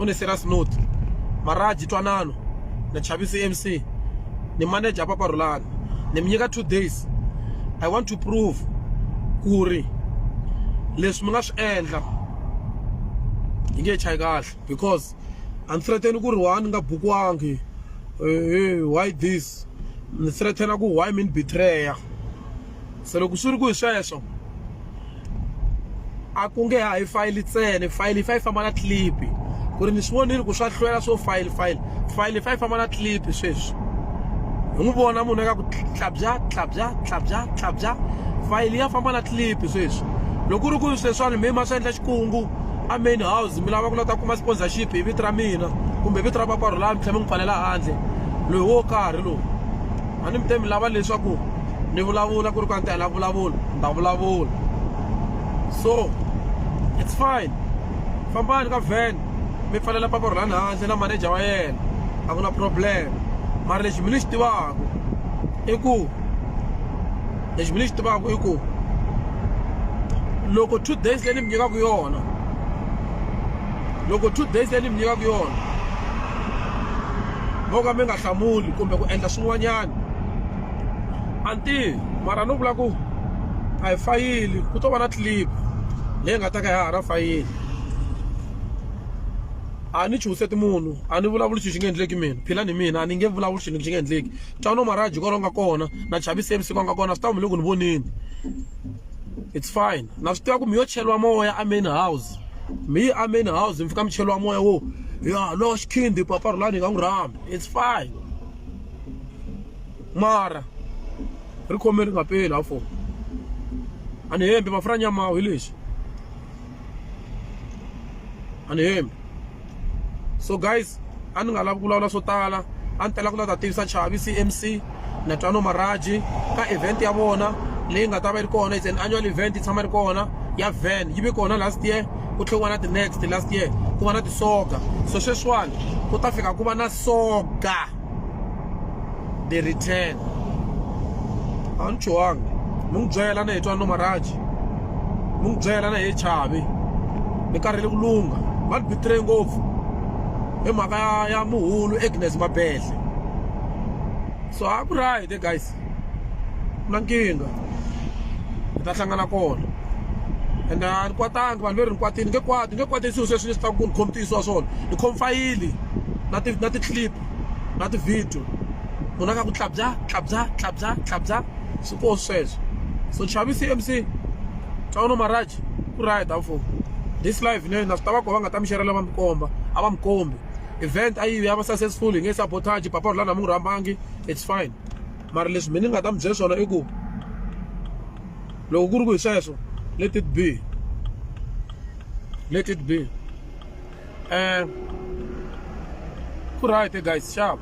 on a serious note, maraji Ntwanano na Chavi CMC ni manager papa Rolani ni mnyeka 2 days. I want to prove kuri leswi mi nga swi endla yi nge chayi kahle, because I'm threatening ku ri one nga bukwangi why this, ni threatening ku why min betrayer. Se loko swi ri ku hi sweswo a ku nge hayi file ntsena, file 5 famba na clip ku ri ni swi vonile ku swa hlwela swo file 5 famba na clip sweswi. Hi n'wi vona munhu eka ku tlhabya file ya famba na clip sweswi. Loko ri ku sweswiwani mi ma swi endla xikungu a main house mi lava ku lata kuma sponsorship hi vito ra mina kumbe vito ra papa Rolani mi tlhela mi n'wi pfalela handle loyi wo karhi lowu. A ni mi te mi lava leswaku ni vulavula ku ri ku a ni ta hela vulavula ni ta vulavula. So it's fine, fambani ka van mi pfalela papa Rolani handle na manager wa yena, a ku na problem. Mara lexi mi ni xi tivaka i ku loko 2 days leyi ni mi nyikaka yona, vo ka mi nga hlamuli kumbe ku endla swin'wanyana anti mara no vula ku a hi fayili ku to va na clip leyi nga ta ka ya ha ra fayili. A ni chuseti munhu, a ni vulavuli xi nga endleki mina, philani mina a ni nge vulavuli xi nga endleki. Ntwanano maraji ko nga kona na Chavi CMC ko nga kona, swi ta mi loko ni vonini. It's fine, na swi tiva ku mi yo cheliwa moya a main house, mi a main house mi fika mi cheliwa moya wo ya lo xikhindi papa Rolani nga n'wi rambi. It's fine, mara ri khomeni nga peli afo a ni hembi mafura nyamawu hi lexi a ni hembi. So guys, a ni nga lavi ku vulavula swo tala, a ni tela ku lata tivisa Chavi CMC na Ntwanano maraji ka event ya vona leyi nga ta va yi ri kona. It's an annual event, yi tshama ri kona ya van, yi ve kona last year ku tlhela ku va na the next last year ku va na tisoga. So sweswiwani ku ta fika ku va na soga the return. A ni chuwangi mi n'wi byela na hi Ntwanano maraji, mi n'wi byela na hi Chavi mi karhele ku lunga, va ni betray ngopfu hi mhaka ya muhulu Agnes Mabehle. So a ku right guys, na nkingha hi ta hlangana kona ende a ni kwatangi vanhu leri ni kwatini nge kwati swilo sweswi leswi ta ku ni khomtisiwa swona, ni khom fayili na ti-clip na ti-video munhu a ka ku tlhabya swi koho sweswo. So Chavi CMC Ntwanano maraji ku right afo this live ne na swi ta va ko va nga ta mi xerela va mi komba a va mi kombi event a yi ya va successful hi nge sabotage papa Rolani a mi n'wi rambangi. It's fine, mara leswi mina ni nga ta mi byela swona i ku loko ku ri ku hi sweswo let it be ku right guys, sharp.